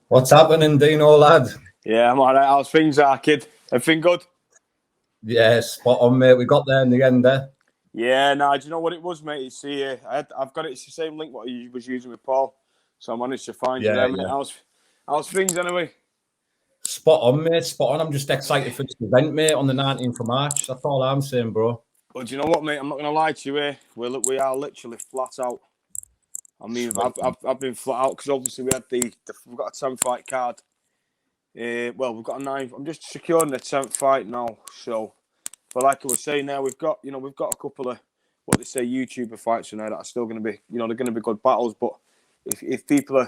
What's happening, Dino, lad? Yeah, I'm all right. How's things, kid? Everything good? Yeah, spot on, mate. We got there in the end there. Yeah, no, do you know what it was, mate? It's I've got it. It's the same link what I was using with Paul, so I managed to find you there, mate. Yeah. How's things anyway? Spot on, mate. Spot on. I'm just excited for this event, mate, on the 19th of March. That's all I'm saying, bro. Well, do you know what, mate? I'm not gonna lie to you. We are literally flat out. I mean, I've been flat out because obviously we've got a 10 fight card. Well, we've got a 9. I'm just securing the 10th fight now. So, but like I was saying, now we've got a couple of what they say YouTuber fights in there that are still going to be, they're going to be good battles. But if people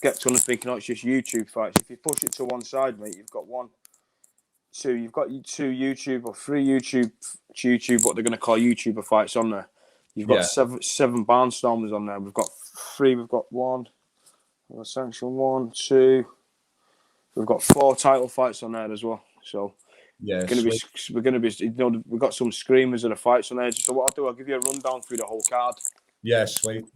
get to thinking, oh, it's just YouTube fights. If you push it to one side, mate, you've got two YouTube or 3 YouTube, what they're going to call YouTuber fights on there. You've got seven barnstormers on there. We've got 3. We've got 1. We've got sanction 1, 2. We've got 4 title fights on there as well. So we're going to be, we've got some screamers and the fights on there. So what I'll do, I'll give you a rundown through the whole card. Yeah, sweet.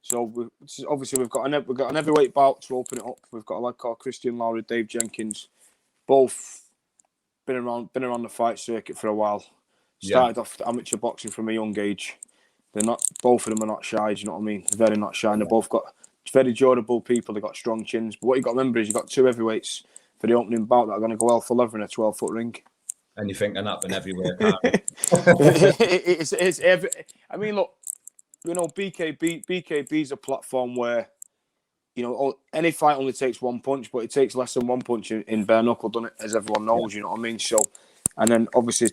So obviously we've got an heavyweight bout to open it up. We've got a lad called Christian Lowry, Dave Jenkins, both been around the fight circuit for a while. Started off amateur boxing from a young age. Both of them are not shy. Do you know what I mean? Very not shy. And they've both got very durable people. They've got strong chins. But what you got to remember is you've got 2 heavyweights for the opening bout that are going to go hell for leather in a 12-foot ring. And you think they're not been everywhere. I mean, look, BKB's a platform where, any fight only takes 1 punch, but it takes less than 1 punch in bare knuckle, doesn't it? As everyone knows, you know what I mean? So, and then obviously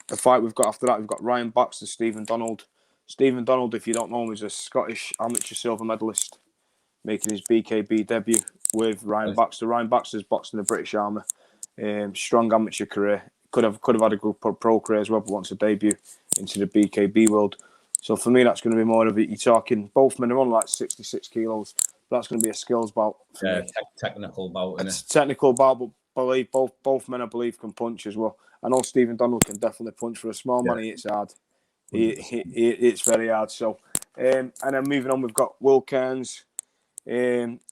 the fight we've got after that, we've got Ryan Bouts and Stephen Donald. Stephen Donald, if you don't know him, is a Scottish amateur silver medalist making his BKB debut with Ryan Bouts. Ryan Bouts is boxing the British Army. Strong amateur career. Could have had a good pro career as well, but wants to debut into the BKB world. So for me, that's going to be more of it. You're talking both men are on like 66 kilos. That's going to be a skills bout. Technical bout. It's a technical bout, but both men, I believe, can punch as well. I know Stephen Donald can definitely punch. For a small man, it's hard. It's very hard. So, and then moving on, we've got Will Cairns.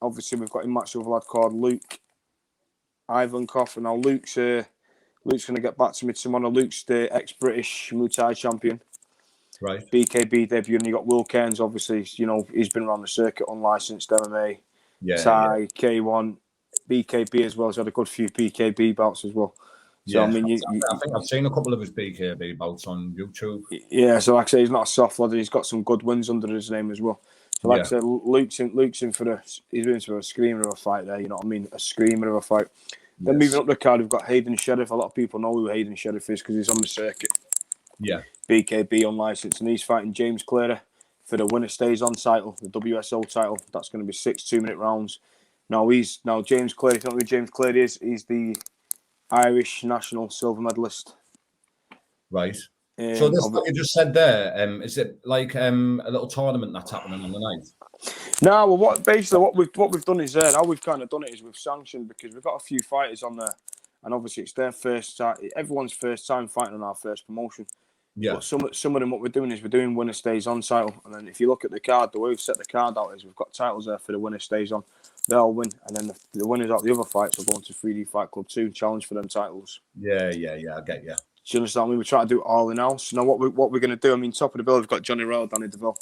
Obviously, we've got him matched with a lad called Luke Ivankov. And now Luke's going to get back to me tomorrow. Luke's the ex-British Muay Thai champion. Right. BKB debut. And you got Will Cairns, obviously, he's been around the circuit, unlicensed MMA, Thai, K1, BKB as well. He's had a good few BKB bouts as well. So, I mean, I think I've seen a couple of his BKB bouts on YouTube. Yeah, so like I say, he's not a soft lad, and he's got some good wins under his name as well. So like I said, Luke's in he's been for a screamer of a fight there, you know what I mean? A screamer of a fight. Then moving up the card, we've got Hayden Sheriff. A lot of people know who Hayden Sheriff is because he's on the circuit. Yeah. BKB unlicensed, and he's fighting James Cleary for the winner stays on title, the WSO title. That's going to be 6 2-minute rounds. Now James Cleary, if you don't know who James Cleary is, he's the Irish national silver medalist. Right. So this what you just said there, is it like a little tournament that's happening on the night? No, well, what we've done is how we've kind of done it is we've sanctioned because we've got a few fighters on there, and obviously it's their first time, everyone's first time fighting on our first promotion. Yeah. But some of them, what we're doing is we're doing winner stays on title, and then if you look at the card, the way we've set the card out is we've got titles there for the winner stays on. They'll win, and then the winners out the other fights will go into 3D Fight Club 2 challenge for them titles. Yeah, I get you. Do you understand? We were trying to do it all in house. Now what we're going to do? I mean, top of the bill, we've got Johnny Royal, Danny DeVille.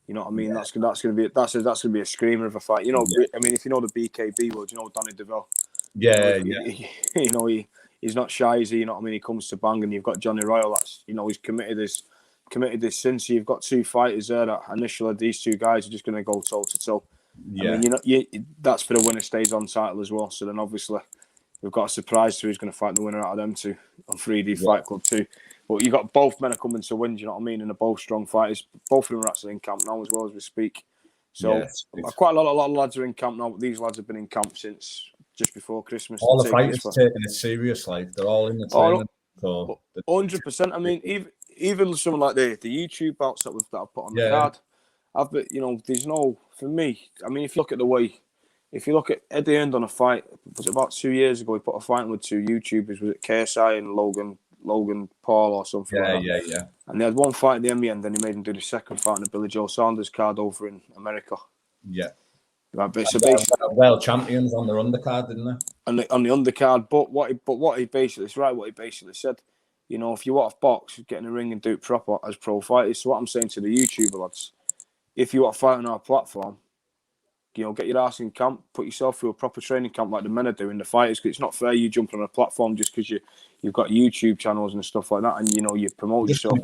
You know what I mean? Yeah. That's going to be a screamer of a fight. I mean, if you know the BKB world, you know Danny DeVille. Yeah. He's not shy, is he? You know what I mean? He comes to bang, and you've got Johnny Royal. That's he's committed this since. So you've got 2 fighters there that initially these 2 guys are just going to go toe to toe. Yeah. I mean, that's for the winner stays on title as well. So then obviously we've got a surprise to who's going to fight the winner out of them 2 on 3D Fight Club 2. But you got both men are coming to win. Do you know what I mean? And they're both strong fighters. Both of them are actually in camp now as well as we speak. So quite a lot of lads are in camp now. But these lads have been in camp since just before Christmas. All the fighters taking it serious, like they're all in the training. 100%. I mean, even someone like the YouTube bouts that I've put on the card. There's no, for me, I mean, if you look at Eddie Earned on a fight, was it about 2 years ago, he put a fight with 2 YouTubers, was it KSI and Logan Paul or something like that? Yeah. And they had one fight at the end, then he made him do the second fight on the Billy Joe Saunders card over in America. Yeah. Right, but so basically, world champions on their undercard, didn't they? On the undercard, but what he basically, it's right. What he basically said, you know, if you want to box, get in a ring and do it proper as pro fighters. So what I'm saying to the YouTuber lads, if you want to fight on our platform, you know, get your ass in camp, put yourself through a proper training camp like the men are doing, the fighters, because it's not fair you jump on a platform just because you've got YouTube channels and stuff like that, and you know you promote yourself.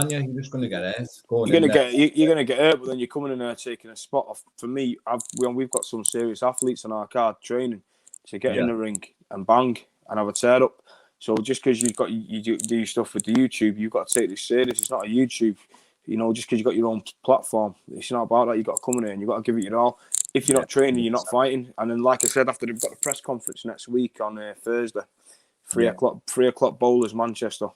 You're just going to get hurt. You're gonna get hurt, but then you're coming in there taking a spot off. For me, we've got some serious athletes on our card training to get in the ring and bang and have a tear up. So just because you do your stuff with the YouTube, you've got to take this serious. It's not a YouTube, you know, just because you've got your own platform. It's not about that. You've got to come in here and you've got to give it your all. If you're not training, you're not fighting. And then, like I said, after they've got the press conference next week on Thursday, 3:00 Bowlers, Manchester.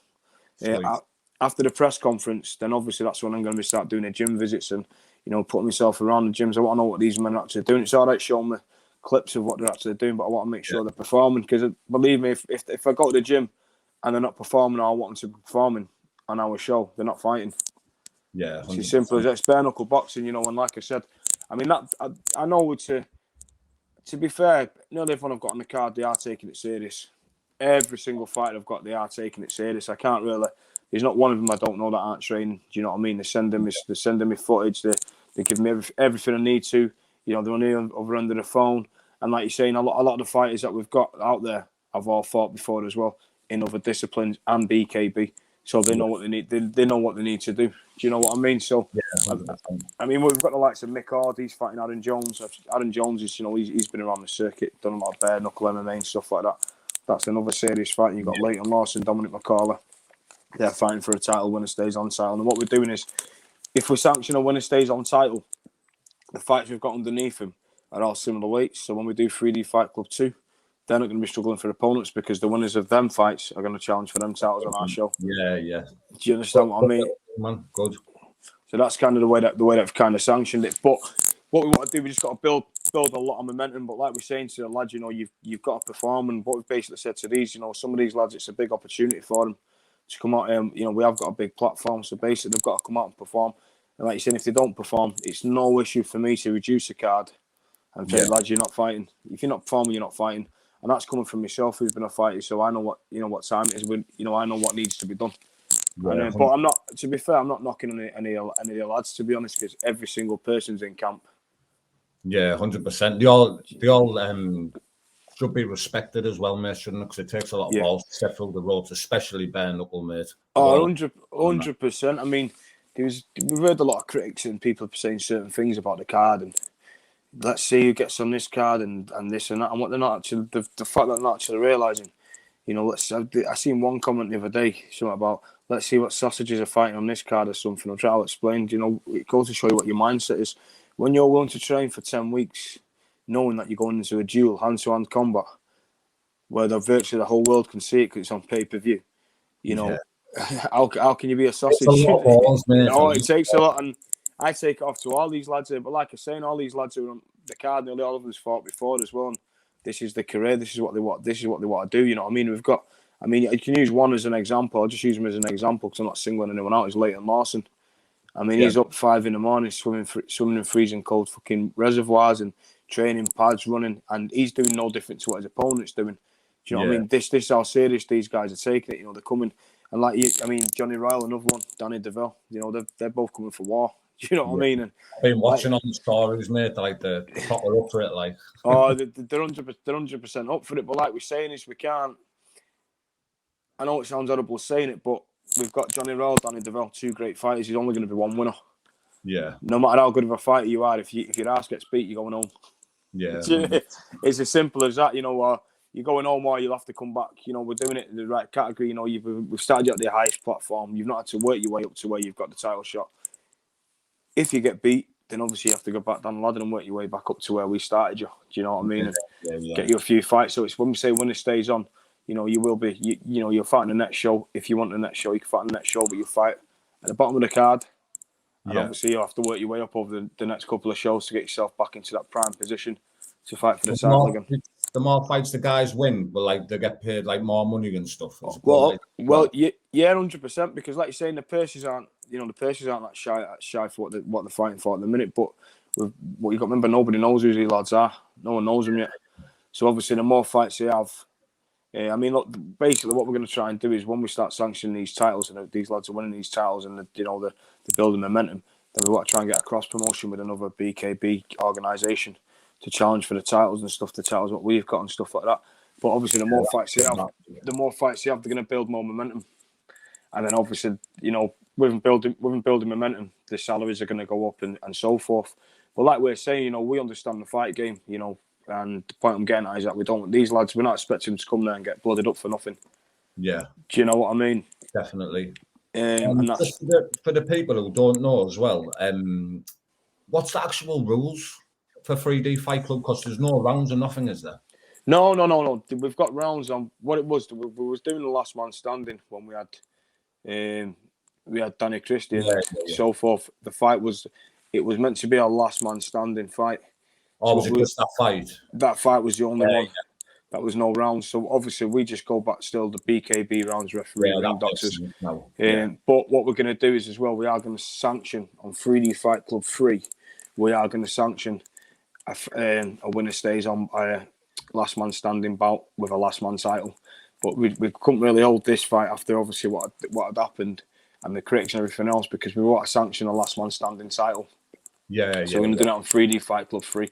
After the press conference, then obviously that's when I'm going to start doing the gym visits and, you know, putting myself around the gyms. I want to know what these men are actually doing. It's all right showing me clips of what they're actually doing, but I want to make sure they're performing, because believe me, if I go to the gym and they're not performing, or I want them to be performing on our show, they're not fighting. Yeah, 100%. It's as simple as that. It's bare knuckle boxing, you know. And like I said, I mean that I know to be fair, nearly everyone I've got on the card, they are taking it serious. Every single fighter I've got, they are taking it serious. I can't really. There's not one of them I don't know that aren't training. Do you know what I mean? They're sending me footage. They give me everything I need to. You know, they're only over under the phone. And like you're saying, a lot of the fighters that we've got out there have all fought before as well in other disciplines and BKB. So they know what they need. They know what they need to do. Do you know what I mean? So, I mean, we've got the likes of Mick Hard. He's fighting Aaron Jones. Aaron Jones is, you know, he's been around the circuit, done a lot of bare knuckle MMA and stuff like that. That's another serious fight. You've got Leighton Lawson, Dominic McCullough. They're fighting for a title. Winner stays on title. And what we're doing is, if we sanction a winner stays on title, the fights we've got underneath him are all similar weights. So when we do 3D Fight Club 2, they're not going to be struggling for opponents, because the winners of them fights are going to challenge for them titles on our show. Yeah. Do you understand what I mean? Man, good. So that's kind of the way that I've kind of sanctioned it. But what we want to do, we just got to build a lot of momentum. But like we're saying to the lads, you know, you've got to perform. And what we've basically said to these, you know, some of these lads, it's a big opportunity for them to come out. You know, we have got a big platform, so basically they've got to come out and perform. And like you're saying, if they don't perform, it's no issue for me to reduce the card and say, lads, you're not fighting. If you're not performing, you're not fighting. And that's coming from myself, who's been a fighter, so I know what time it is. I know what needs to be done. Yeah, but I'm not. To be fair, I'm not knocking any of the lads, to be honest, because every single person's in camp. Yeah, 100%. They all should be respected as well, mate, shouldn't it? Because it takes a lot of balls to step through the ropes, especially bare knuckle, mate. Oh, 100%. I mean, we've heard a lot of critics and people saying certain things about the card, and let's see who gets on this card and this and that, and what they're not actually, the fact that they're not actually realising, you know, I seen one comment the other day, something about, let's see what sausages are fighting on this card or something. I'm trying to explain, you know, it goes to show you what your mindset is. When you're willing to train for 10 weeks, knowing that you're going into a duel, hand-to-hand combat, where virtually the whole world can see it because it's on pay-per-view, you know, how can you be a sausage? It's a lot of balls, mate. No, it takes a lot, and I take it off to all these lads here. But like I was saying, all these lads who are on the card, nearly all of them fought before as well. And this is the career. This is what they want. This is what they want to do. You know what I mean? You can use one as an example. I'll just use him as an example because I'm not singling anyone out. He's Leighton Lawson. I mean, he's up 5 a.m, swimming in freezing cold fucking reservoirs and training pads, running, and he's doing no different to what his opponent's doing. Do you know what I mean? This is how serious these guys are taking it. You know, they're coming, and Johnny Ryle, another one, Danny DeVille. You know, they're both coming for war. Do you know what I mean? And I've been watching on the stories, mate. Like they're proper up for it. Like, they're 100% up for it. But like we're saying, is we can't. I know it sounds horrible saying it, but we've got Johnny Ryle, Danny DeVille, 2 great fighters. He's only going to be one winner. Yeah. No matter how good of a fighter you are, if your ass gets beat, you're going home. Yeah. It's as simple as that. You know, you're going home or you'll have to come back. You know, we're doing it in the right category. You know, we've started you at the highest platform. You've not had to work your way up to where you've got the title shot. If you get beat, then obviously you have to go back down the ladder and work your way back up to where we started you. Do you know what I mean? Get you a few fights. So it's when we say winner stays on, you know, you will be, you know, you'll fight in the next show. If you want the next show, you can fight in the next show, but you'll fight at the bottom of the card. And obviously you'll have to work your way up over the next couple of shows to get yourself back into that prime position to fight for the title again. The more fights the guys win, but they get paid more money and stuff. Well, yeah, 100%. Because like you're saying, the purses aren't that shy for what they're fighting for at the minute. But what you got to remember, nobody knows who these lads are. No one knows them yet. So obviously, the more fights they have, I mean, look, basically, what we're going to try and do is when we start sanctioning these titles and these lads are winning these titles and they're building momentum, then we want to try and get a cross promotion with another BKB organisation to challenge for the titles and stuff. The titles what we've got and stuff like that. But obviously, the more fights they have, they're going to build more momentum. And then obviously, with them building momentum, the salaries are going to go up and so forth. But like we're saying, we understand the fight game, and the point I'm getting at is that we don't want these lads, we're not expecting them to come there and get blooded up for nothing. Yeah. Do you know what I mean? Definitely. And that's just for the people who don't know as well, what's the actual rules for 3D Fight Club? Because there's no rounds or nothing, is there? No. We've got rounds on what it was. We was doing the last man standing when we had Danny Christie and so forth. The fight was meant to be our last man standing fight. Oh, was it just that fight? That fight was the only one. Yeah. That was no rounds. So obviously we just go back still the BKB rounds referee ring doctors. But what we're going to do is as well, we are going to sanction on 3D Fight Club 3. We are going to sanction a winner stays on a last man standing bout with a last man title. But we couldn't really hold this fight after obviously what had happened and the critics and everything else because we want to sanction a last man standing title. So we're going to do that on 3D Fight Club 3.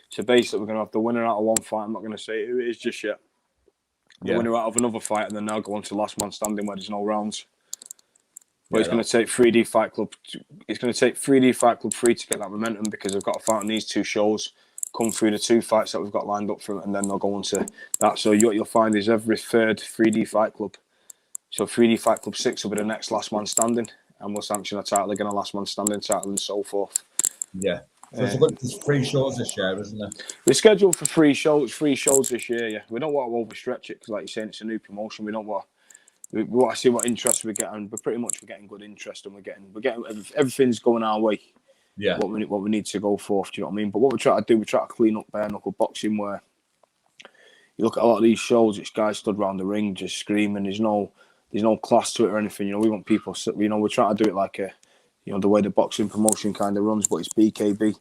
So basically, we're going to have the winner out of one fight. I'm not going to say who it is just yet. The winner out of another fight, and then now go on to last man standing where there's no rounds. But it's going to take 3D Fight Club. It's going to take 3D Fight Club 3 to get that momentum because we've got to fight on these two shows, come through the two fights that we've got lined up for it, and then they'll go on to that. So what you'll find is every third 3D Fight Club. So 3D Fight Club 6 will be the next last man standing, and we'll sanction a title again, a last man standing title, and so forth. Yeah. So there's 3 shows this year, isn't there? We're scheduled for 3 shows this year, yeah. We don't want to overstretch it because, like you're saying, it's a new promotion. We want to see what interest we're getting. But pretty much we're getting good interest, and we're getting everything's going our way. Yeah. What we need to go for, do you know what I mean? But what we try to do, we try to clean up bare knuckle boxing where you look at a lot of these shows, it's guys stood around the ring just screaming. There's no class to it or anything. We want people. We're trying to do it like the way the boxing promotion kind of runs, but it's BKB.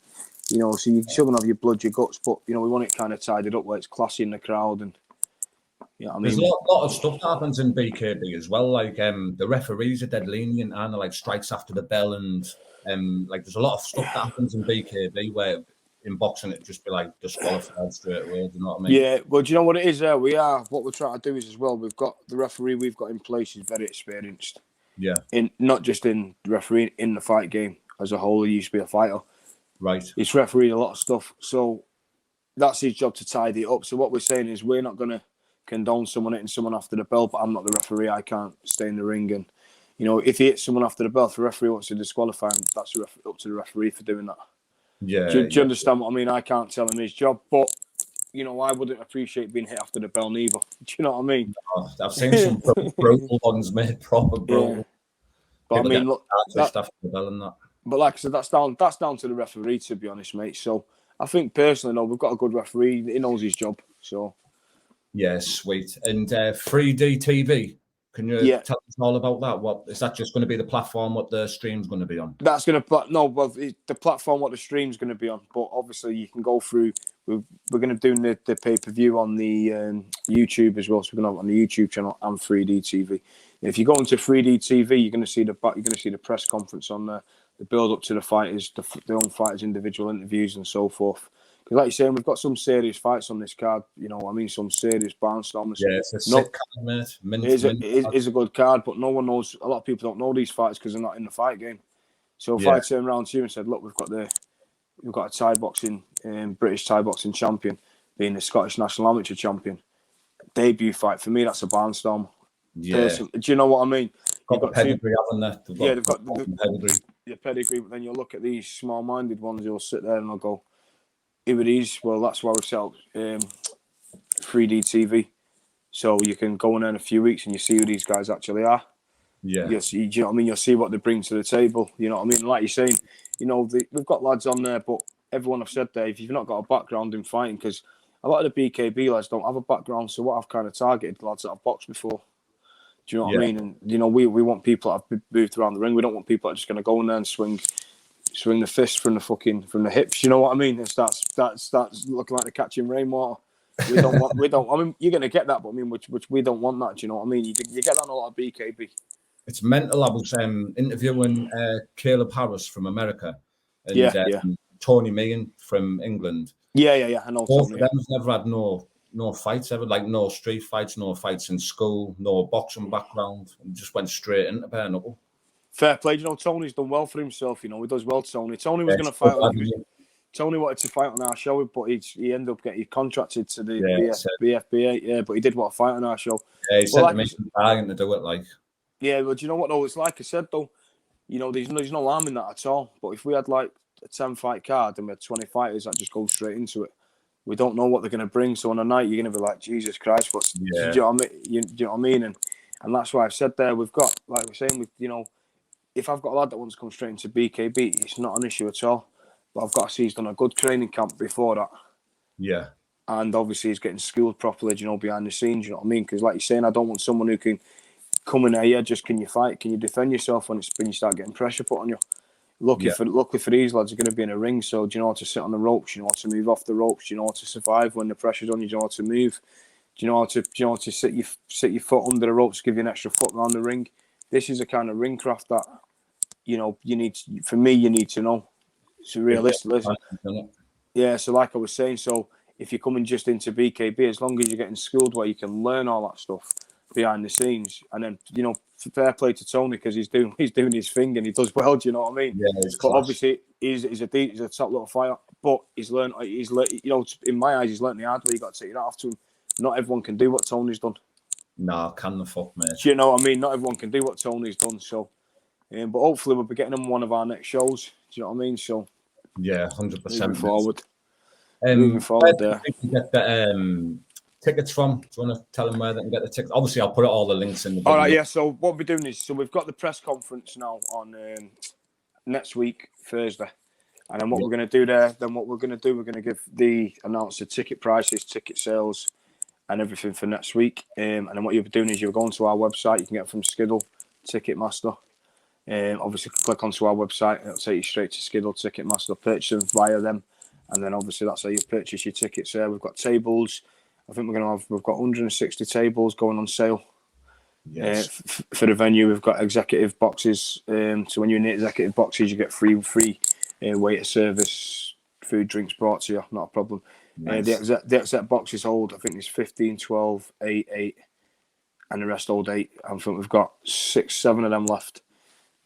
So you still gonna have your blood, your guts, but we want it kind of tidied up where it's classy in the crowd and There's a lot of stuff that happens in BKB as well. Like the referees are dead lenient and like strikes after the bell and like there's a lot of stuff that happens in BKB where in boxing it'd just be like disqualified straight away. Do you know what I mean? Yeah, well, do you know what it is there? What we're trying to do is as well, we've got the referee we've got in place is very experienced. Yeah. In not just in refereeing in the fight game as a whole, he used to be a fighter. Right. He's refereed a lot of stuff. So that's his job to tidy it up. So what we're saying is we're not gonna condone someone hitting someone after the bell, but I'm not the referee. I can't stay in the ring and if he hits someone after the bell, if the referee wants to disqualify him, that's up to the referee for doing that. Yeah. Do you understand what I mean? I can't tell him his job, but I wouldn't appreciate being hit after the bell neither. Do you know what I mean? Oh, I've seen some brutal ones, mate. Proper brutal. Yeah. But people I mean, look, after the bell and that. But like I said, that's down to the referee, to be honest, mate. So I think personally, no, we've got a good referee. He knows his job. So yeah, sweet. And 3D TV. Can you tell us all about that? What is that? Just going to be the platform? What the stream's going to be on? That's going to the platform. What the stream's going to be on. But obviously, you can go through. We're going to do the pay-per-view on the YouTube as well. So we're going to have it on the YouTube channel and 3D TV. If you go into 3D TV, you're going to see the press conference on there, the build up to the fighters, their own fighters' individual interviews and so forth. Because like you're saying, we've got some serious fights on this card. Some serious barnstormers. Yeah, it's a sick card, mate. It is a good card, but no one knows. A lot of people don't know these fights because they're not in the fight game. So if I turn around to you and said, "Look, we've got a Thai boxing, British Thai boxing champion, being the Scottish national amateur champion, debut fight for me, that's a barnstorm." Yeah. Do you know what I mean? Got the pedigree, haven't they? They've got the pedigree. But then you'll look at these small-minded ones. You'll sit there and they'll go, "Who are these?" Well, that's why we set up 3D TV, so you can go in there in a few weeks and you see who these guys actually are. Yeah. Yes, do you know what I mean? You'll see what they bring to the table. You know what I mean? Like you're saying, we've got lads on there, but everyone I've said there, if you've not got a background in fighting, because a lot of the BKB lads don't have a background. So what I've kind of targeted lads that have boxed before. Do you know what I mean? And we want people that have moved around the ring. We don't want people that are just going to go in there and swing swing the fist from the hips. You know what I mean? And starts looking like they're catching rainwater. We don't. I mean, you're going to get that, but I mean, which we don't want that. Do you know what I mean? You get that on a lot of BKB. It's mental. I was interviewing Caleb Harris from America and Tony Meehan from England. Yeah. I know. Both of them never had no fights ever, like no street fights, no fights in school, no boxing background, and just went straight into bare knuckle. Fair play. You know, Tony's done well for himself. You know, he does well. Tony was going to fight. Tony wanted to fight on our show, but he ended up getting contracted to the BFBA. Yeah, but he did want to fight on our show. Yeah, he said to me, to do it like. Yeah, but you know what though? It's like I said though, you know, there's no harm in that at all. But if we had like a 10-fight card and we had 20 fighters that just go straight into it, we don't know what they're going to bring. So on a night, you're going to be like, Jesus Christ, do you know what I mean? Do you know what I mean? And that's why I've said there, we've got, like we're saying, you know, if I've got a lad that wants to come straight into BKB, it's not an issue at all. But I've got to see he's done a good training camp before that. Yeah. And obviously he's getting schooled properly, you know, behind the scenes, you know what I mean? Because like you're saying, I don't want someone who can come in here, just can you fight? Can you defend yourself when you start getting pressure put on you? Luckily for these lads, are going to be in a ring, so do you know how to sit on the ropes? You know how to move off the ropes? Do you know how to survive when the pressure's on you? Do you know how to move? Do you know how to sit your foot under the ropes, give you an extra foot around the ring? This is a kind of ring craft that, you know, you need to know. It's realistic, isn't it? Yeah, so like I was saying, so if you're coming just into BKB, as long as you're getting schooled where you can learn all that stuff behind the scenes, and then, you know, fair play to Tony because he's doing his thing and he does well. Do you know what I mean? Yeah, but obviously he's a top little fighter, but he's learned. You know, in my eyes, he's learned the hard way. You got to take that off to him. Not everyone can do what Tony's done. Nah, can the fuck, mate? Do you know what I mean? Not everyone can do what Tony's done. So, but hopefully we'll be getting him one of our next shows. Do you know what I mean? So. Yeah, 100%. Moving forward there. You get the tickets from? Do you want to tell them where they can get the tickets? Obviously, I'll put all the links in the video. All right, yeah. So what we're doing is, we've got the press conference now on next week, Thursday. And then what we're going to do there, we're going to announce the ticket prices, ticket sales, and everything for next week. And then what you'll be doing is you'll go onto our website. You can get it from Skiddle, Ticketmaster. Obviously, click onto our website. It'll take you straight to Skiddle, Ticketmaster. Purchase them via them, and then obviously that's how you purchase your tickets. There, we've got tables. I think we've got 160 tables going on sale. Yes. For the venue, we've got executive boxes. So when you're in the executive boxes, you get free waiter service, food, drinks brought to you. Not a problem. Nice. The exec boxes hold, I think it's 15, 12, 8, and the rest hold 8. I think we've got 6, 7 of them left.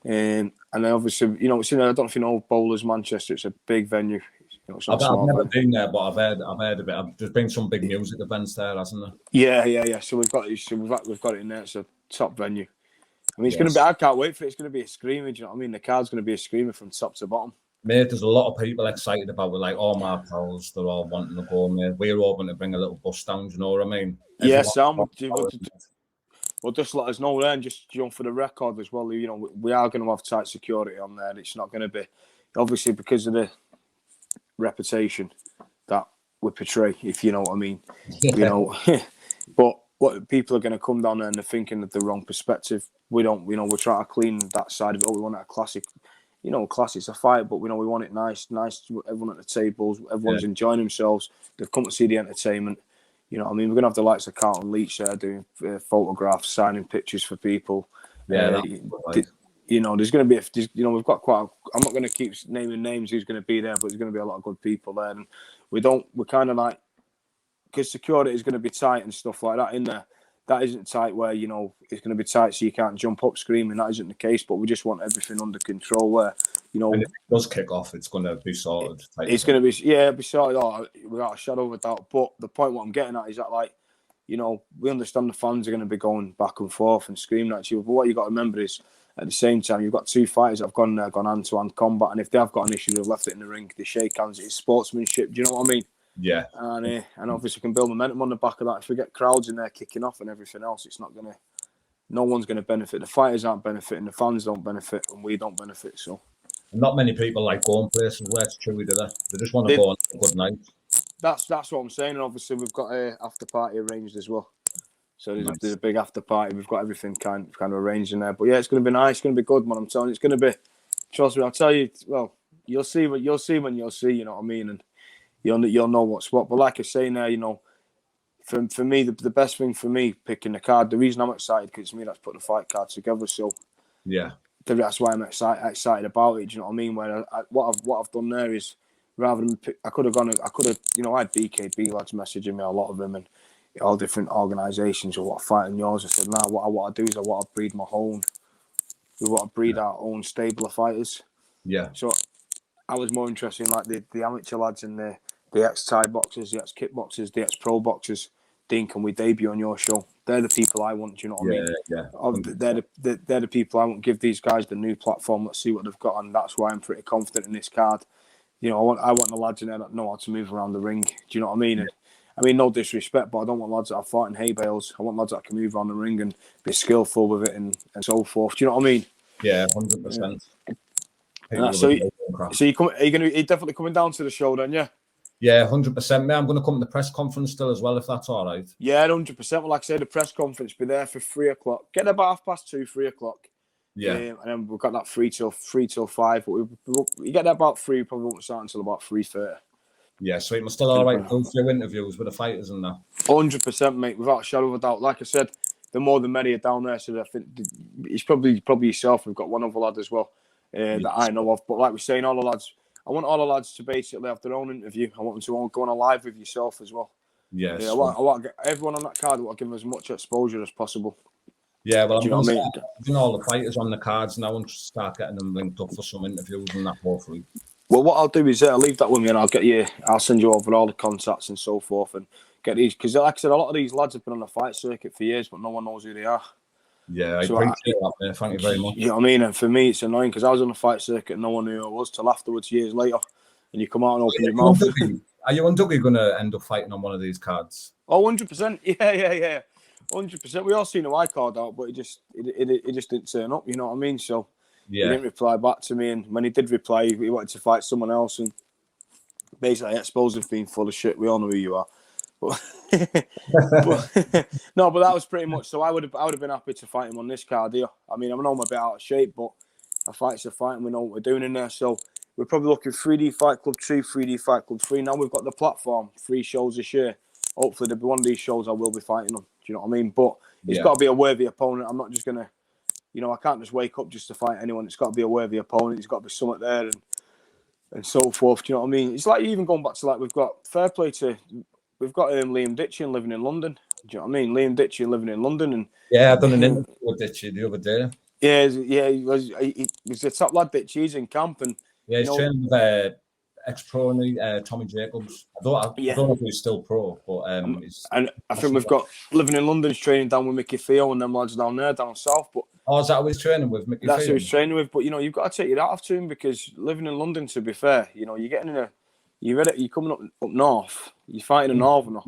And then obviously, you know, I don't know if you know Bowlers Manchester. It's a big venue. You know, I've never been there, but I've heard of it. There's been some big music events there, hasn't there? Yeah. So we've got it in there. It's a top venue. I mean, it's going to be. I can't wait for it. It's going to be a screamer. Do you know what I mean? The card's going to be a screamer from top to bottom. Mate, there's a lot of people excited about it. Like all my pals, they're all wanting to go. Mate, we're hoping to bring a little bus down. Do you know what I mean? Yeah, Sam. Well, just let us know then, just for the record as well. You know, we are going to have tight security on there. It's not going to be, obviously, because of the reputation that we portray, if you know what I mean. You know, but what people are going to come down there and they're thinking of the wrong perspective. We don't, you know, we're trying to clean that side of it. We want a classic, you know, classic's a fight, but we want it nice. Everyone at the tables, everyone's enjoying themselves. They've come to see the entertainment. You know what I mean? We're going to have the likes of Carlton Leach there doing photographs, signing pictures for people. Yeah, you know, there's going to be, we've got I'm not going to keep naming names who's going to be there, but there's going to be a lot of good people there. And we're kind of like, because security is going to be tight and stuff like that in there. That isn't tight where, you know, it's going to be tight so you can't jump up screaming. That isn't the case, but we just want everything under control where, you know... And if it does kick off, it's going to be sorted. It's going to be, it'll be sorted without a shadow of a doubt. But the point what I'm getting at is that, like, you know, we understand the fans are going to be going back and forth and screaming at you. But what you got to remember is, at the same time, you've got two fighters that have gone hand-to-hand combat. And if they have got an issue, they've left it in the ring. They shake hands. It's sportsmanship. Do you know what I mean? Yeah. And obviously can build momentum on the back of that. If we get crowds in there kicking off and everything else, it's not going to... No one's going to benefit. The fighters aren't benefiting. The fans don't benefit. And we don't benefit, so... Not many people like going places where it's chewy, do they? They just want to go on a good night. That's what I'm saying. And obviously we've got a after party arranged as well. So there's a big after party. We've got everything kind of arranged in there. But yeah, it's going to be nice. It's going to be good, man. I'm telling you, it's going to be... Trust me, I'll tell you... Well, you'll see when you'll see. You know what I mean, and you'll know what's what. But like I say now, you know, for me, the best thing for me picking the card. The reason I'm excited because it's me that's put the fight card together. So yeah, that's why I'm excited about it. Do you know what I mean? Where what I've done there is rather than I could have you know, I had BKB lads messaging me, a lot of them, and all different organisations or what fighting yours. I said, nah, what I want to do is I want to breed my own. We want to breed our own stable of fighters. yeah. So I was more interested in like the amateur lads and the ex-Thai boxers, the ex-kickboxers, the ex-pro boxers. Dean, can we debut on your show? They're the people I want. Do you know what I mean? Yeah. They're the people I want. Give these guys the new platform. Let's see what they've got, and that's why I'm pretty confident in this card. You know, I want the lads in there that know how to move around the ring. Do you know what I mean? And, I mean, no disrespect, but I don't want lads that have fought in hay bales. I want lads that can move around the ring and be skillful with it and so forth. Do you know what I mean? Yeah, 100%. So are you definitely coming down to the show then? Yeah. Yeah, 100%. Mate, I'm going to come to the press conference still as well, if that's all right. Yeah, 100%. Well, like I said, the press conference be there for 3 o'clock. Get there about 2:30, 3 o'clock. Yeah. And then we've got that 3 till 5. But we get there about 3. We probably won't start until about 3:30. Yeah, so it must still all right. Go through interviews with the fighters and that. 100%, mate, without a shadow of a doubt. Like I said, the more the merrier down there. So I think it's probably yourself. We've got one other lad as well that I know of. But like we're saying, all the lads, I want all the lads to basically have their own interview. I want them to go on a live with yourself as well. Yes. I want to get everyone on that card. I want to give them as much exposure as possible. Yeah, well, I'm going to start getting all the fighters on the cards now and start getting them linked up for some interviews and that, hopefully. Well, what I'll do is I'll leave that with me and I'll send you over all the contacts and so forth and get these. Because like I said, a lot of these lads have been on the fight circuit for years, but no one knows who they are. Yeah, I appreciate that, man. Thank you very much. You know what I mean? And for me, it's annoying because I was on the fight circuit and no one knew who I was till afterwards, years later. And you come out and open your mouth. Are you and Dougie going to end up fighting on one of these cards? Oh, 100%. Yeah. 100%. We all seen who I called out, but it just didn't turn up, you know what I mean? So he didn't reply back to me. And when he did reply, he wanted to fight someone else. And basically, I expose him being full of shit. We all know who you are. But, no, but that was pretty much. So I would have been happy to fight him on this card here. I mean, I know I'm a bit out of shape, but a fight's a fight, and we know what we're doing in there. So we're probably looking 3D Fight Club 2, 3D Fight Club 3. Now we've got the platform, 3 shows this year. Hopefully, there'll be one of these shows I will be fighting on. Do you know what I mean? But it's got to be a worthy opponent. I'm not just gonna, you know, I can't just wake up just to fight anyone. It's got to be a worthy opponent. It's got to be something there and so forth. Do you know what I mean? It's like even going back to like we've got Liam Ditchin living in London. Do you know what I mean? Liam Ditchin living in London, and I've done an interview with Ditchy the other day. Yeah, he was the top lad. Ditchy. He's in camp, and he's training with ex-pro Tommy Jacobs. I don't know if he's still pro, but and I think we've got living in London. He's training down with Mickey Theo and them lads down there, down south. But is that who he's training with, Mickey? That's who he's training with. But you know, you've got to take your hat off to him because living in London, to be fair, you know, you're getting you're coming up north. You're fighting a northerner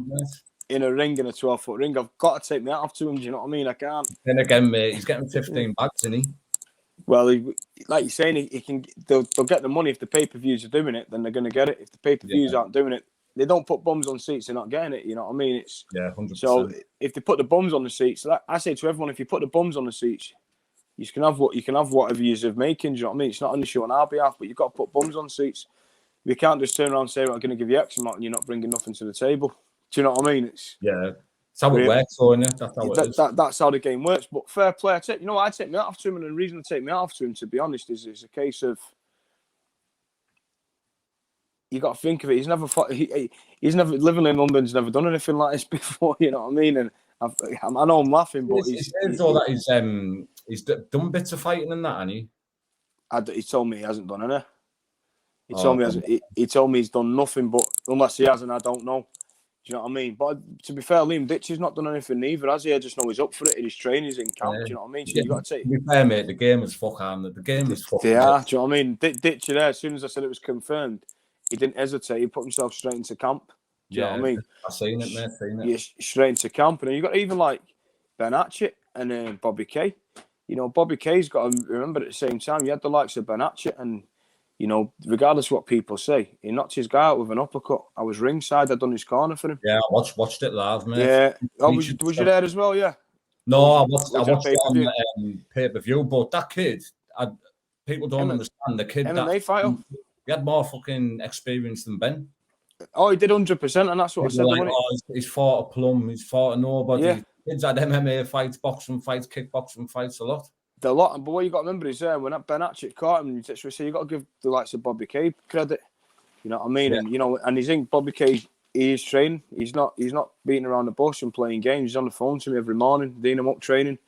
in a ring, in a 12-foot ring. I've got to take my hat off to him. Do you know what I mean? I can't. Then again, mate, he's getting 15 bags, isn't he? Well, like you're saying, they'll get the money if the pay-per-views are doing it. Then they're going to get it. If the pay-per-views aren't doing it, they don't put bums on seats. They're not getting it. You know what I mean? It's 100%. So if they put the bums on the seats, like I say to everyone, if you put the bums on the seats, you can have whatever you're making. Do you know what I mean? It's not an issue on our behalf, but you've got to put bums on seats. We can't just turn around and say, "I'm going to give you X amount," and you're not bringing nothing to the table. Do you know what I mean? It's how it works, isn't it? That's how it is. That's how the game works. But fair play. I take me out of to him, and the reason I take me out of him, to be honest, is a case of you got to think of it. He's never living in London's never done anything like this before. You know what I mean? And I know I'm laughing, but he's done bits of fighting and that, hasn't he? He told me he hasn't done any. He told me he's done nothing, but unless he hasn't, I don't know. Do you know what I mean? But to be fair, Liam Ditchy's not done anything neither, has he? I just know he's up for it. He's training, he's in camp. Do you know what I mean? So you got to take. To be fair, mate, the game is fucking. The game is fucking. Yeah, do you know what I mean? Ditchy there. As soon as I said it was confirmed, he didn't hesitate. He put himself straight into camp. Do you know what I mean? I've seen it, mate. Yeah, straight into camp, and you got even like Ben Hatchett and Bobby Kay. You know, Bobby Kay's got to remember at the same time. You had the likes of Ben Hatchett and. You know, regardless of what people say, he knocked his guy out with an uppercut. I was ringside. I'd done his corner for him. Yeah, I watched it live, mate. Yeah. Oh, was you there as well? Yeah. No, I watched it on pay-per-view. But that kid, people don't understand. The kid MMA fighter. He had more fucking experience than Ben. Oh, he did 100%, and that's what I said. Like, he's fought a plum, he's fought a nobody. Yeah. Kids had MMA fights, boxing fights, kickboxing fights, a lot. A lot, but what you got to remember is when Ben Hatchett caught him, you say you got to give the likes of Bobby K credit. You know what I mean? Yeah. And he's in Bobby K. He is training. He's not beating around the bush and playing games. He's on the phone to me every morning, doing him up training.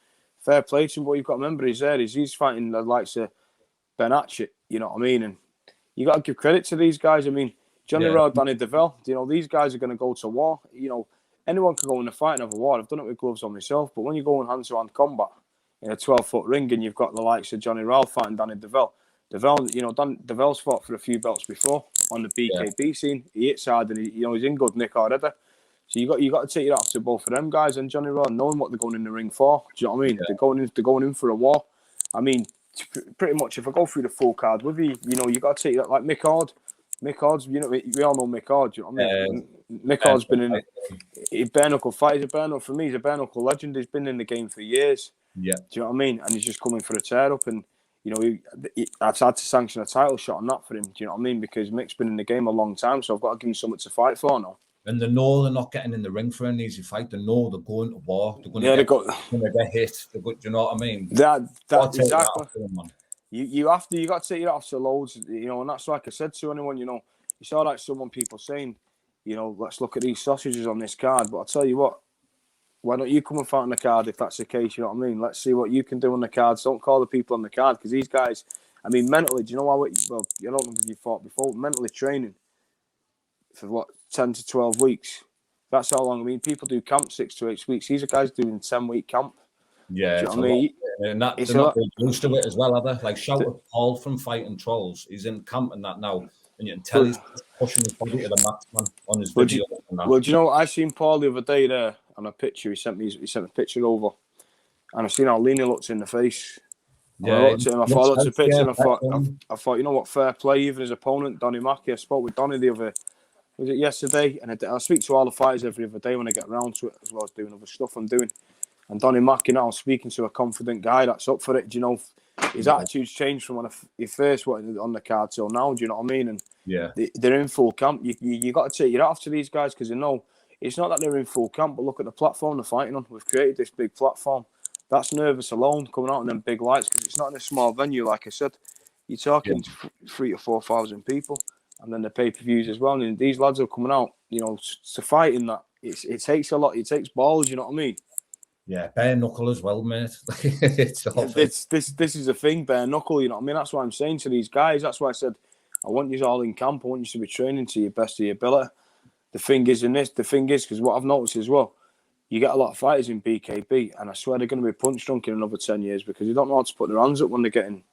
Fair play to him. But what you've got to remember is he's fighting the likes of Ben Hatchett. You know what I mean? And you got to give credit to these guys. I mean, Johnny Rod, Danny DeVille. These guys are going to go to war. Anyone can go in a fight and have a war. I've done it with gloves on myself. But when you go in hand-to-hand combat in a 12-foot ring and you've got the likes of Johnny Rod fighting Danny DeVille. DeVille's fought for a few belts before on the BKB scene. He hits hard and he's in good nick already. So you got to take it off to both of them guys and Johnny Rod, knowing what they're going in the ring for. Do you know what I mean? Yeah. They're going in for a war. I mean, pretty much if I go through the full card with you, you got to take that like Mick Hard. Mick Hard's, we all know Mick Hard. Do you know what I mean? Mick Hard's been in a bare knuckle fight. He's a bare knuckle for me. He's a bare knuckle legend. He's been in the game for years. Yeah. Do you know what I mean? And he's just coming for a tear up and. I've had to sanction a title shot on that for him. Do you know what I mean? Because Mick's been in the game a long time, so I've got to give him something to fight for now. And they know they're not getting in the ring for an easy fight. They know they're going to war. They're going to get hit. Do you know what I mean? That exactly. You got to take it off to loads. And that's like I said to anyone. You saw like people saying, let's look at these sausages on this card. But I'll tell you what. Why don't you come and fight on the card if that's the case? You know what I mean? Let's see what you can do on the cards. Don't call the people on the card because these guys, I mean, mentally, do you know how? Well, I don't know if you fought before. Mentally training for 10 to 12 weeks. That's how long. I mean, people do camp 6 to 8 weeks. These are guys doing 10-week camp. Yeah, do you know what I mean? And they're not really used to it as well, are they? Like Shoutouts Paul from Fighting Trolls. He's in camp and that now. And you can tell he's pushing his body to the max, man, on his video. Well, do you know what? I seen Paul the other day there on a picture. He sent a picture over. And I seen how lean he looked in the face. Yeah, I looked at him, I looked at the picture and I thought, you know what, fair play. Even his opponent, Donnie Mackie. I spoke with Donnie was it yesterday? And I speak to all the fighters every other day when I get around to it, as well as doing other stuff I'm doing. And Donnie Mackie now, speaking to a confident guy that's up for it. Do you know, his attitude's changed from when he first went on the card till now. Do you know what I mean? And they're in full camp. You got to take your hat off to these guys because they know it's not that they're in full camp, but look at the platform they're fighting on. We've created this big platform. That's nervous alone, coming out in them big lights because it's not in a small venue, like I said. You're talking 3,000 to 4,000 people, and then the pay-per-views as well. And these lads are coming out, to fight in that. It takes a lot. It takes balls. You know what I mean? Yeah, bare knuckle as well, mate. This is a thing, bare knuckle. You know what I mean? That's what I'm saying to these guys. That's why I said I want you all in camp. I want you to be training to your best of your ability. The thing is, because what I've noticed as well, you get a lot of fighters in BKB, and I swear they're going to be punch drunk in another 10 years because they don't know how to put their hands up when they're getting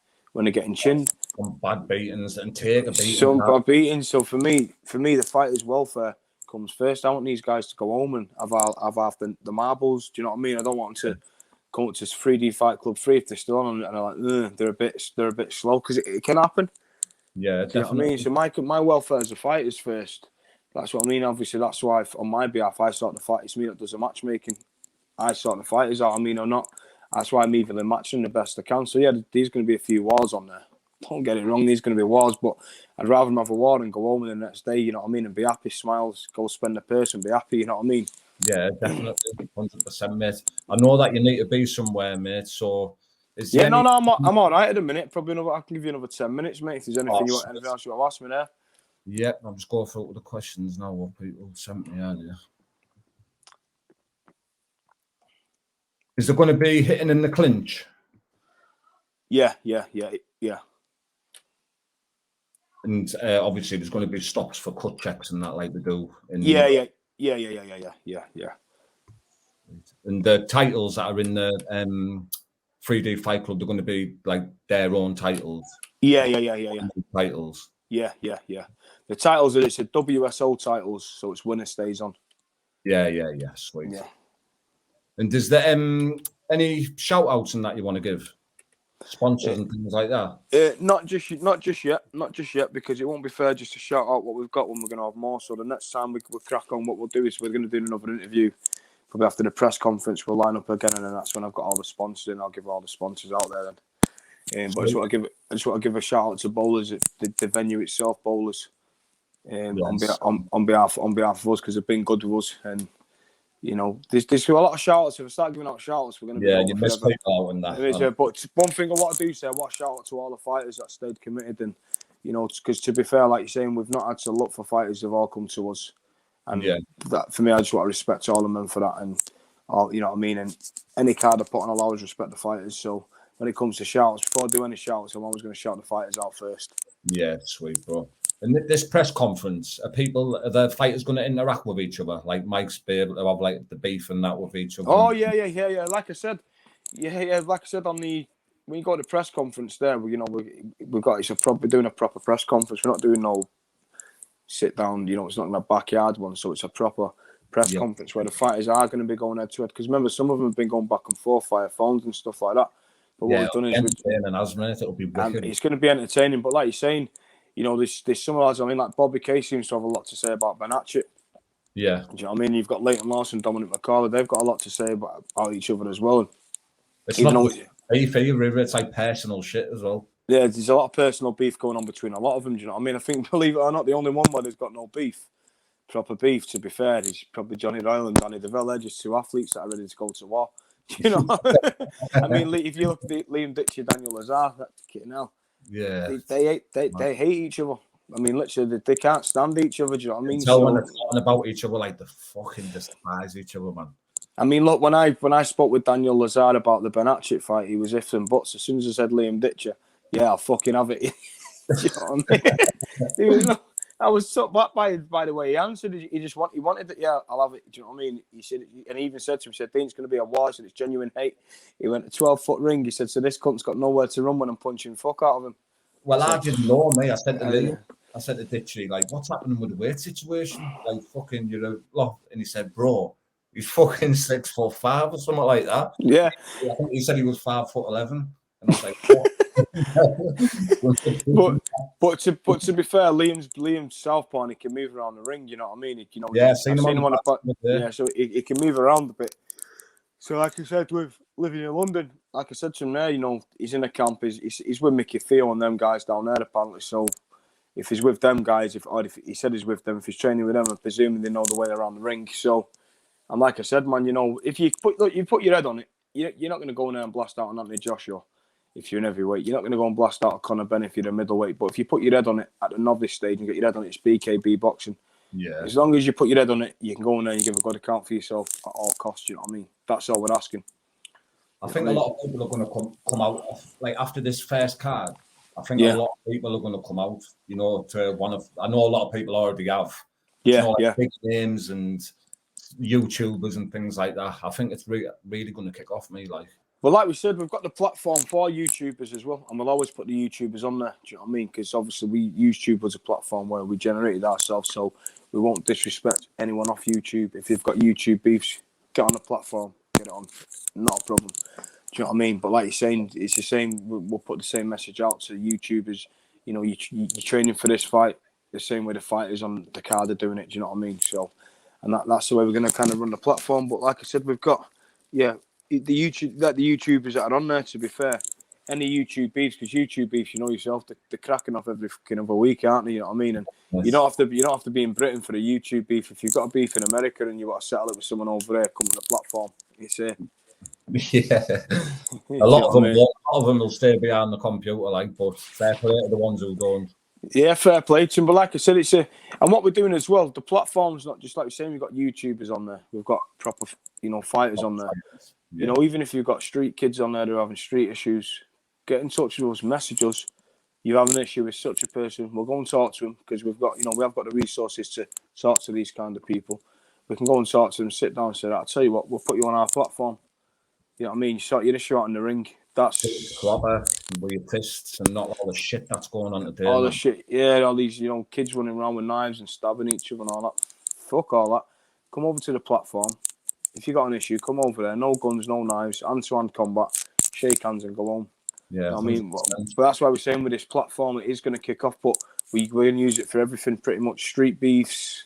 chinned. Some bad beatings and take a beating. Some bad beatings. So for me, the fighter's welfare comes first. I want these guys to go home and have the marbles. Do you know what I mean? I don't want them to come up to 3D Fight Club 3 if they're still on and they're like, they're a bit slow because it can happen. Yeah, definitely. You know what I mean? So my welfare as a fighter's first. That's what I mean. Obviously, that's why on my behalf I sort the fight. It's me that does the matchmaking. I sort the fighters out. I mean or not. That's why I'm evenly matching the best I can. So yeah, there's going to be a few wars on there. Don't get it wrong. There's going to be wars, but I'd rather them have a war and go home the next day. You know what I mean? And be happy, smiles, go spend the purse and be happy. You know what I mean? Yeah, definitely, 100%, mate. I know that you need to be somewhere, mate. So I'm all right at the minute. Probably I can give you another 10 minutes, mate. If there's anything else you want to ask me there. Yeah, I'm just going through the questions now. What people sent me earlier. Is there going to be hitting in the clinch? Yeah. And obviously, there's going to be stops for cut checks and that, like they do. Yeah. And the titles that are in the 3D Fight Club, they're going to be like their own titles. Yeah. Titles. Yeah. The titles it's a WSO titles, so it's winner stays on. Yeah. Sweet. Yeah. And is there any shout outs in that you want to give? Sponsors and things like that? Not just yet, because it won't be fair just to shout out what we've got when we're going to have more. So the next time we'll crack on, what we'll do is we're going to do another interview. Probably after the press conference, we'll line up again, and then that's when I've got all the sponsors in. I'll give all the sponsors out there then. But I just want to give a shout out to bowlers at the venue itself, bowlers, on behalf of us, because they've been good with us. And you know, there's a lot of shout outs. If I start giving out shout outs, we're going to be you miss people out in that. But one thing I want to do, say, I want to shout out to all the fighters that stayed committed. And you know, because to be fair, like you're saying, we've not had to look for fighters; they've all come to us. And that, for me, I just want to respect all of them for that. And all, you know what I mean. And any card I put on, I'll always respect the fighters. So when it comes to shouts, before I do any shouts, I'm always going to shout the fighters out first. Yeah, sweet, bro. And this press conference, are the fighters going to interact with each other? Like Mike's be able to have like the beef and that with each other? Oh yeah. Like I said, on the when you go to the press conference there, we're doing a proper press conference. We're not doing no sit down. You know, it's not in a backyard one, so it's a proper press conference where the fighters are going to be going head to head. Because remember, some of them have been going back and forth via phones and stuff like that. But what we've done is it'll be wicked. It's going to be entertaining. But like you're saying, you know, there's some lads. I mean, like Bobby Kay seems to have a lot to say about Benachet. Yeah. Do you know what I mean? You've got Leighton Lawson, Dominic McCarthy. They've got a lot to say about each other as well. It's not beef, it's like personal shit as well. Yeah, there's a lot of personal beef going on between a lot of them. Do you know what I mean? I think, believe it or not, the only one where there's got no beef, proper beef, to be fair, is probably Johnny Doyle and Danny DeVille. They're just two athletes that are ready to go to war. You know, I mean, if you look at Liam Ditcher, Daniel Lazar, that's kidding hell. Yeah, they hate each other. I mean, literally, they can't stand each other. Do you know what I mean? When they're talking about each other, like they fucking despise each other, man. I mean, look, when I spoke with Daniel Lazar about the Benachet fight, he was ifs and buts. As soon as I said Liam Ditcher, yeah, I'll fucking have it. You know what I mean? I was so back by the way he answered. He wanted it. Yeah, I'll have it. Do you know what I mean? He said, and he even said to him, he said, "Dean, it's going to be a war." He said, "It's genuine hate." He went a 12-foot ring. He said, "So this cunt's got nowhere to run when I'm punching fuck out of him." Well, I didn't know, mate. I said to Liam, I said to Ditchy, like, "What's happening with the weight situation? Like, fucking, you know, look." And he said, "Bro, he's fucking 6'5" or something like that." Yeah. I think he said he was 5'11", and I was like, "What?" but to be fair, Liam's southpaw, and he can move around the ring. You know what I mean? I've seen him on the back. Yeah, so he can move around a bit. So, like I said, with living in London, like I said to him there, you know, he's in a camp. He's with Mickey Theo and them guys down there apparently. So, if he's with them guys, if he said he's with them, if he's training with them, I'm presuming they know the way around the ring. So, and like I said, man, you know, if you put your head on it, you're not going to go in there and blast out on Anthony Joshua. If you're an heavyweight, you're not going to go and blast out Conor Benn if you're a middleweight. But if you put your head on it at the novice stage and get your head on it, it's BKB boxing. Yeah. As long as you put your head on it, you can go in there and give a good account for yourself at all costs. You know what I mean? That's all we're asking. I think a lot of people are going to come out like after this first card. I think a lot of people are going to come out. You know, to one of I know a lot of people already have. Yeah, you know, big names and YouTubers and things like that. I think it's really going to kick off me like. Well, like we said, we've got the platform for YouTubers as well, and we'll always put the YouTubers on there. Do you know what I mean? Because obviously we use YouTube as a platform where we generated ourselves, so we won't disrespect anyone off YouTube. If you've got YouTube beefs, get on the platform, get it on, not a problem. Do you know what I mean? But like you're saying, it's the same. We'll put the same message out to YouTubers. You know, you're training for this fight the same way the fighters on the card are doing it. Do you know what I mean? So, and that's the way we're going to kind of run the platform. But like I said, we've got the YouTubers that are on there, to be fair, any YouTube beefs, because YouTube beefs, you know yourself, they're cracking off every fucking other week, aren't they? You know what I mean? And you don't have to be in Britain for a YouTube beef. If you've got a beef in America and you want to settle it with someone over there, come to the platform. It's yeah. a lot of them will stay behind the computer, like, but fair play to the ones who don't. Yeah, fair play to them. But like I said, and what we're doing as well, the platform's not just like you're saying, we've got YouTubers on there. We've got proper, fighters on there. Yeah. You know, even if you've got street kids on there who are having street issues, get in touch with us, message us. You have an issue with such a person, we'll go and talk to them because we have got the resources to talk to these kind of people. We can go and talk to them, sit down and say, I'll tell you what, we'll put you on our platform. You know what I mean? You sort your issue out in the ring. That's proper with your fists and not all the shit that's going on today. All the shit, yeah, all these, kids running around with knives and stabbing each other and all that. Fuck all that. Come over to the platform. If you got an issue, come over there. No guns, no knives, hand-to-hand combat. Shake hands and go home. Yeah, you know what I mean, but that's why we're saying with this platform, it is going to kick off. But we're going to use it for everything, pretty much. Street beefs,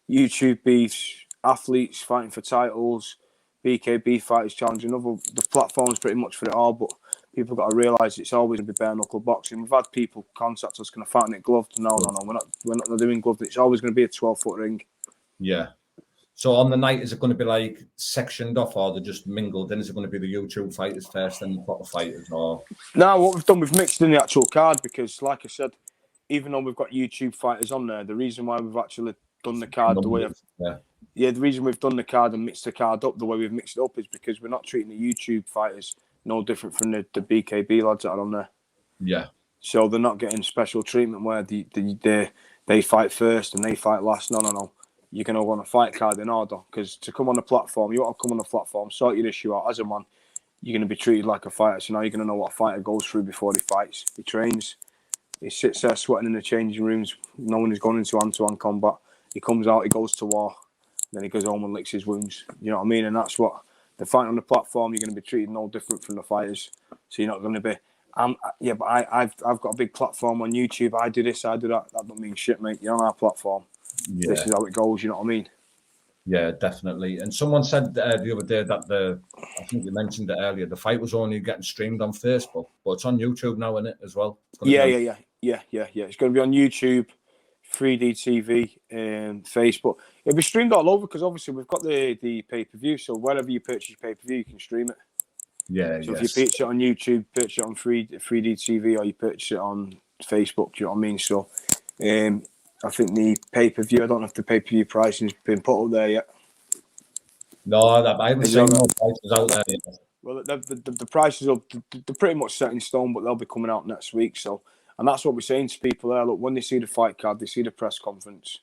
YouTube beefs, athletes fighting for titles, BKB fighters challenging. The platform's pretty much for it all. But people got to realise it's always going to be bare knuckle boxing. We've had people contact us, can I fight in it gloved? No, we're not doing gloved. It's always going to be a 12-foot ring. Yeah. So on the night, is it going to be like sectioned off, or they're just mingled in? Is it going to be the YouTube fighters first, then the proper fighters, or? No, what we've done, we've mixed in the actual card because, like I said, even though we've got YouTube fighters on there, the reason why we've actually done the card the way the reason we've done the card and mixed the card up the way we've mixed it up is because we're not treating the YouTube fighters no different from the BKB lads that are on there. Yeah. So they're not getting special treatment where they fight first and they fight last. No. You're going to want a fight card in order because to come on the platform, you want to come on the platform, sort your issue out as a man. You're going to be treated like a fighter. So now you're going to know what a fighter goes through before he fights. He trains. He sits there sweating in the changing rooms, knowing he's going into hand-to-hand combat. He comes out, he goes to war. Then he goes home and licks his wounds. You know what I mean? And that's what the fight on the platform. You're going to be treated no different from the fighters. So you're not going to be. But I've got a big platform on YouTube. I do this, I do that. That don't mean shit, mate. You're on our platform. Yeah. This is how it goes. You know what I mean? Yeah, definitely. And someone said the other day that I think you mentioned it earlier. The fight was only getting streamed on Facebook, but it's on YouTube now, isn't it, as well? Yeah. It's going to be on YouTube, 3D TV, and Facebook. It'll be streamed all over because obviously we've got the pay-per-view. So wherever you purchase your pay-per-view, you can stream it. Yeah. So if you purchase it on YouTube, purchase it on 3D TV, or you purchase it on Facebook, do you know what I mean? So I think the pay-per-view, I don't know if the pay-per-view pricing has been put up there yet. No, I haven't seen no prices out there yet. Well, the prices are they're pretty much set in stone, but they'll be coming out next week. So, and that's what we're saying to people there. Look, when they see the fight card, they see the press conference,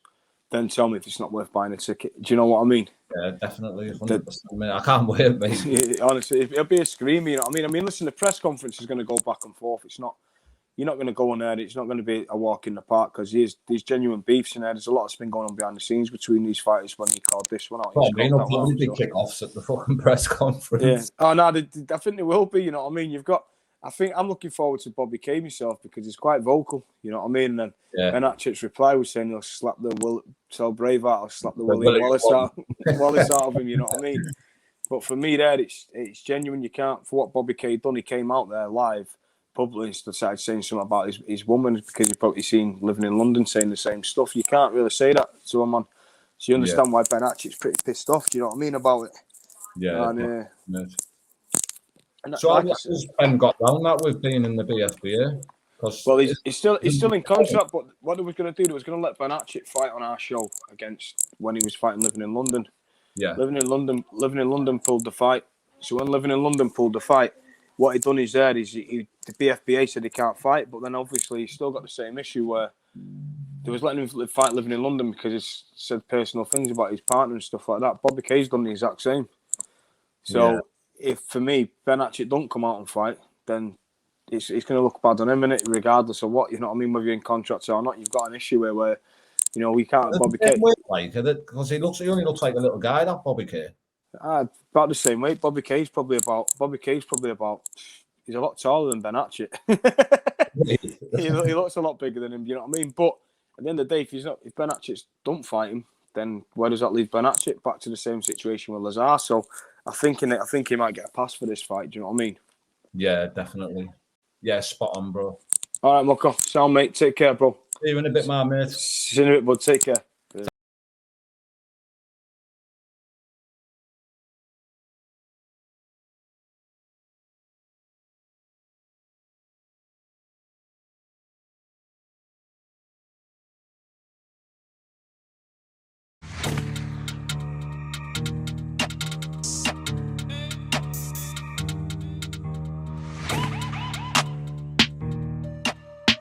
then tell me if it's not worth buying a ticket. Do you know what I mean? Yeah, definitely. 100%. I can't wait, mate. Honestly, it'll be a screamer. You know what I mean? Listen, the press conference is going to go back and forth. It's not. You're not going to go on there. It's not going to be a walk in the park because there's genuine beefs in there. There's a lot that's been going on behind the scenes between these fighters when he called this one out. There'll probably be kick-offs at the fucking press conference. Yeah. Oh, no, I think there will be. You know what I mean? I think I'm looking forward to Bobby K myself because he's quite vocal. You know what I mean? And then Ben Atchett's reply was saying he'll slap the Braveheart, I'll slap the William Wallace out of him. You know what I mean? But for me, there it's genuine. You can't, for what Bobby K done, he came out there live. Publicly started saying something about his woman because he's probably seen living in London saying the same stuff. You can't really say that to a man. So you understand why Ben Atchett's pretty pissed off. Do you know what I mean about it? Yeah. So how has Ben got round that with being in the BFBA? Well, he's still in contract, but what he was going to do was going to let Ben Atchett fight on our show against when he was fighting living in London. Yeah. Living in London pulled the fight. So when living in London pulled the fight, what he done is the BFBA said he can't fight, but then obviously he's still got the same issue where they was letting him fight living in London because he said personal things about his partner and stuff like that. Bobby K's done the exact same. So if for me Ben Atchett don't come out and fight, then it's going to look bad on him, innit? Regardless of what, you know what I mean, whether you're in contract or not, you've got an issue where you know we can't. Bobby K, because he only looks like a little guy, that Bobby K. About the same weight. Bobby K's probably about. He's a lot taller than Ben Atchett. he looks a lot bigger than him. You know what I mean? But at the end of the day, if Ben Atchett don't fight him, then where does that leave Ben Atchett? Back to the same situation with Lazar. So I think he might get a pass for this fight. Do you know what I mean? Yeah, definitely. Yeah, spot on, bro. All right, Mucko. Sound, mate. Take care, bro. See you in a bit, my mate. See you in a bit, bud. Take care.